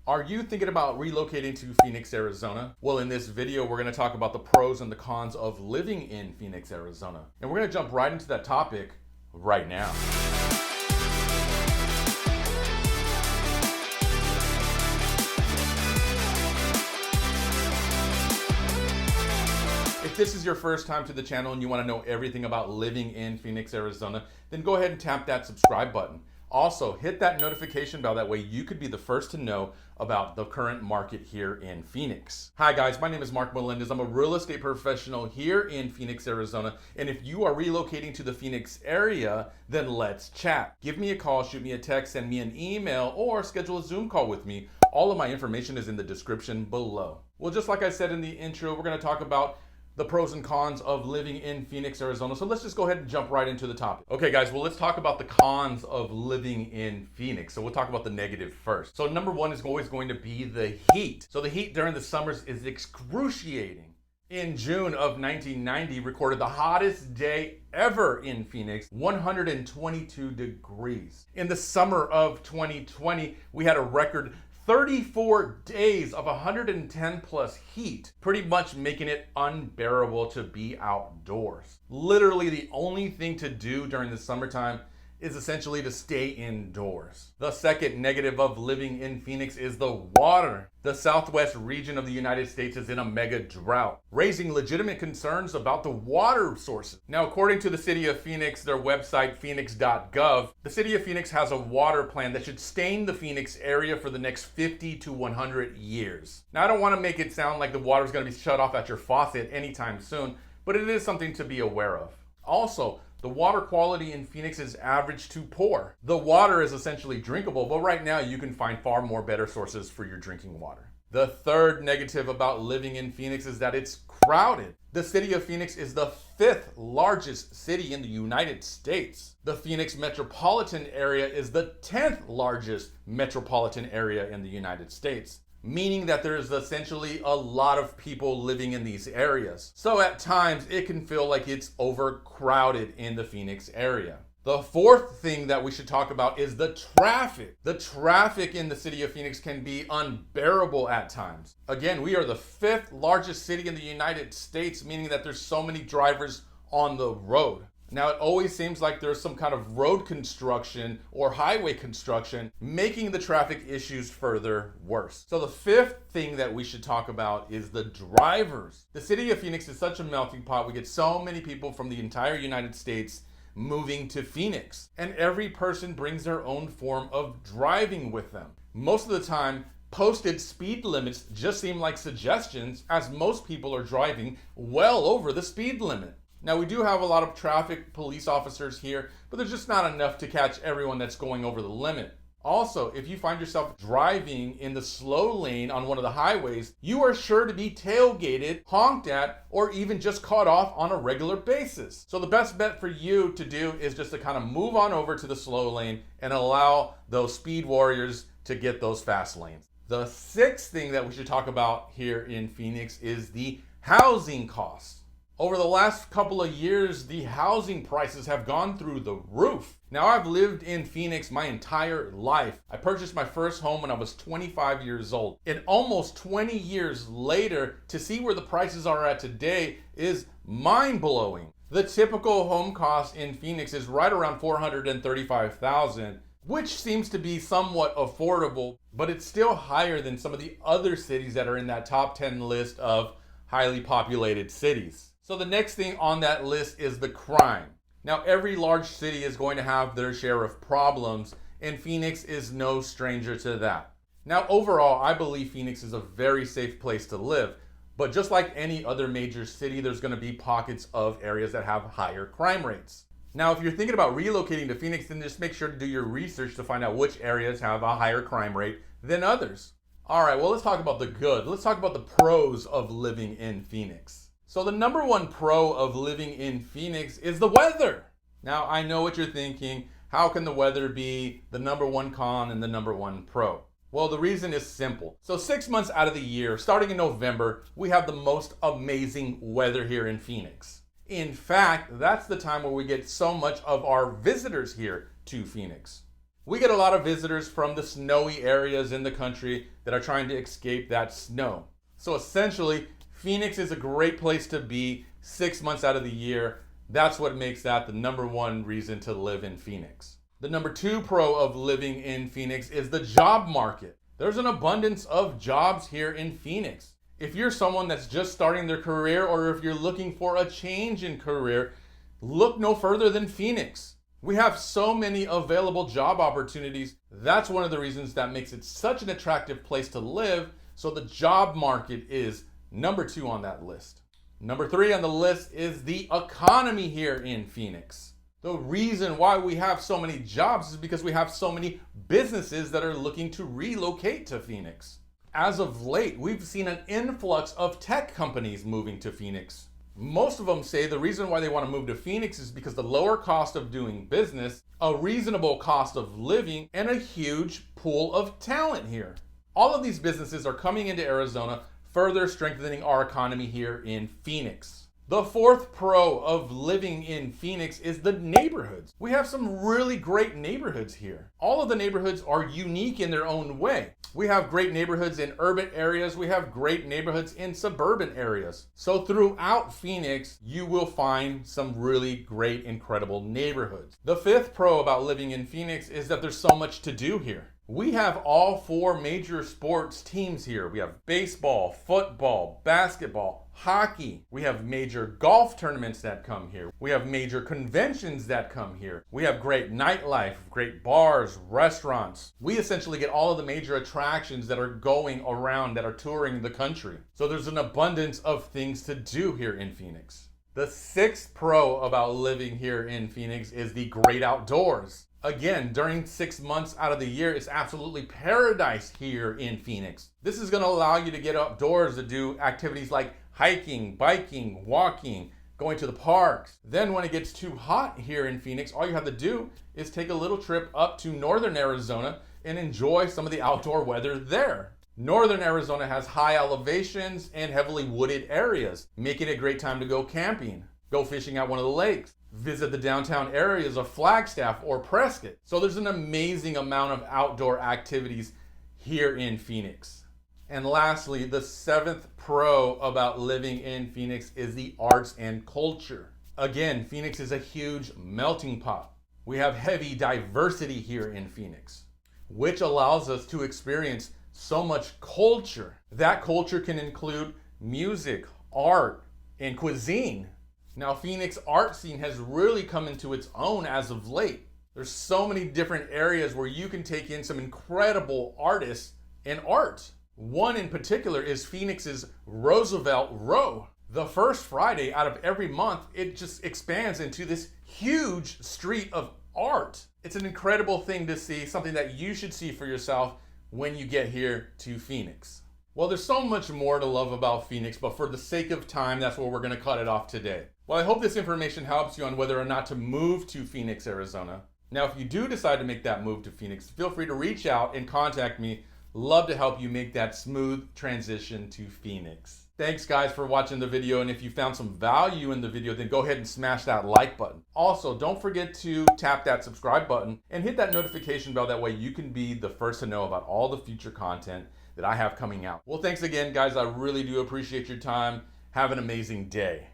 Are you thinking about relocating to Phoenix, Arizona? Well, in this video, we're going to talk about the pros and the cons of living in Phoenix, Arizona. And we're going to jump right into that topic right now. If this is your first time to the channel and you want to know everything about living in Phoenix, Arizona, then go ahead and tap that subscribe button. Also, hit that notification bell. That way you could be the first to know about the current market here in Phoenix. Hi guys, my name is Mark Melendez. I'm a real estate professional here in Phoenix, Arizona. And if you are relocating to the Phoenix area, then let's chat. Give me a call, shoot me a text, send me an email, or schedule a Zoom call with me. All of my information is in the description below. Well, just like I said in the intro, we're going to talk about the pros and cons of living in Phoenix, Arizona. So let's just go ahead and jump right into the topic. Okay guys, well let's talk about the cons of living in Phoenix. So we'll talk about the negative first. So number one is always going to be the heat. So the heat during the summers is excruciating. In June of 1990, recorded the hottest day ever in Phoenix, 122 degrees. In the summer of 2020, we had a record 34 days of 110 plus heat, pretty much making it unbearable to be outdoors. Literally the only thing to do during the summertime is essentially to stay indoors. The second negative of living in Phoenix is the water. The southwest region of the United States is in a mega drought, raising legitimate concerns about the water sources. Now, according to the city of Phoenix, their website, phoenix.gov, the city of Phoenix has a water plan that should sustain the Phoenix area for the next 50 to 100 years. Now, I don't want to make it sound like the water is going to be shut off at your faucet anytime soon, but it is something to be aware of. Also, the water quality in Phoenix is average to poor. The water is essentially drinkable, but right now you can find far more better sources for your drinking water. The third negative about living in Phoenix is that it's crowded. The city of Phoenix is the 5th largest city in the United States. The Phoenix metropolitan area is the 10th largest metropolitan area in the United States, meaning that there's essentially a lot of people living in these areas. So at times it can feel like it's overcrowded in the Phoenix area. The fourth thing that we should talk about is the traffic. The traffic in the city of Phoenix can be unbearable at times. Again, we are the 5th largest city in the United States, meaning that there's so many drivers on the road. Now, it always seems like there's some kind of road construction or highway construction making the traffic issues further worse. So the fifth thing that we should talk about is the drivers. The city of Phoenix is such a melting pot. We get so many people from the entire United States moving to Phoenix, and every person brings their own form of driving with them. Most of the time, posted speed limits just seem like suggestions, as most people are driving well over the speed limit. Now, we do have a lot of traffic police officers here, but there's just not enough to catch everyone that's going over the limit. Also, if you find yourself driving in the slow lane on one of the highways, you are sure to be tailgated, honked at, or even just caught off on a regular basis. So the best bet for you to do is just to kind of move on over to the slow lane and allow those speed warriors to get those fast lanes. The sixth thing that we should talk about here in Phoenix is the housing costs. Over the last couple of years, the housing prices have gone through the roof. Now, I've lived in Phoenix my entire life. I purchased my first home when I was 25 years old. And almost 20 years later, to see where the prices are at today is mind-blowing. The typical home cost in Phoenix is right around $435,000, which seems to be somewhat affordable, but it's still higher than some of the other cities that are in that top 10 list of highly populated cities. So the next thing on that list is the crime. Now, every large city is going to have their share of problems, and Phoenix is no stranger to that. Now, overall, I believe Phoenix is a very safe place to live, but just like any other major city, there's going to be pockets of areas that have higher crime rates. Now, if you're thinking about relocating to Phoenix, then just make sure to do your research to find out which areas have a higher crime rate than others. All right, well, let's talk about the good. Let's talk about the pros of living in Phoenix. So the number one pro of living in Phoenix is the weather. Now, I know what you're thinking. How can the weather be the number one con and the number one pro? Well, the reason is simple. So 6 months out of the year, starting in November, we have the most amazing weather here in Phoenix. In fact, that's the time where we get so much of our visitors here to Phoenix. We get a lot of visitors from the snowy areas in the country that are trying to escape that snow. So essentially, Phoenix is a great place to be 6 months out of the year. That's what makes that the number one reason to live in Phoenix. The number two pro of living in Phoenix is the job market. There's an abundance of jobs here in Phoenix. If you're someone that's just starting their career, or if you're looking for a change in career, look no further than Phoenix. We have so many available job opportunities. That's one of the reasons that makes it such an attractive place to live. So the job market is number two on that list. Number three on the list is the economy here in Phoenix. The reason why we have so many jobs is because we have so many businesses that are looking to relocate to Phoenix. As of late, we've seen an influx of tech companies moving to Phoenix. Most of them say the reason why they want to move to Phoenix is because the lower cost of doing business, a reasonable cost of living, and a huge pool of talent here. All of these businesses are coming into Arizona, further strengthening our economy here in Phoenix. The fourth pro of living in Phoenix is the neighborhoods. We have some really great neighborhoods here. All of the neighborhoods are unique in their own way. We have great neighborhoods in urban areas. We have great neighborhoods in suburban areas. So throughout Phoenix, you will find some really great, incredible neighborhoods. The fifth pro about living in Phoenix is that there's so much to do here. We have all four major sports teams here. We have baseball, football, basketball, hockey. We have major golf tournaments that come here. We have major conventions that come here. We have great nightlife, great bars, restaurants. We essentially get all of the major attractions that are going around, that are touring the country. So there's an abundance of things to do here in Phoenix. The sixth pro about living here in Phoenix is the great outdoors. Again, during 6 months out of the year, it's absolutely paradise here in Phoenix. This is going to allow you to get outdoors to do activities like hiking, biking, walking, going to the parks. Then when it gets too hot here in Phoenix, all you have to do is take a little trip up to northern Arizona and enjoy some of the outdoor weather there. Northern Arizona has high elevations and heavily wooded areas, making it a great time to go camping, go fishing at one of the lakes, visit the downtown areas of Flagstaff or Prescott. So there's an amazing amount of outdoor activities here in Phoenix. And lastly, the seventh pro about living in Phoenix is the arts and culture. Again, Phoenix is a huge melting pot. We have heavy diversity here in Phoenix, which allows us to experience so much culture. That culture can include music, art, and cuisine. Now, Phoenix art scene has really come into its own as of late. There's so many different areas where you can take in some incredible artists and art. One in particular is Phoenix's Roosevelt Row. The first Friday out of every month, it just expands into this huge street of art. It's an incredible thing to see, something that you should see for yourself when you get here to Phoenix. Well, there's so much more to love about Phoenix, but for the sake of time, that's where we're going to cut it off today. Well, I hope this information helps you on whether or not to move to Phoenix, Arizona. Now, if you do decide to make that move to Phoenix, feel free to reach out and contact me. Love to help you make that smooth transition to Phoenix. Thanks, guys, for watching the video. And if you found some value in the video, then go ahead and smash that like button. Also, don't forget to tap that subscribe button and hit that notification bell. That way you can be the first to know about all the future content that I have coming out. Well, thanks again, guys. I really do appreciate your time. Have an amazing day.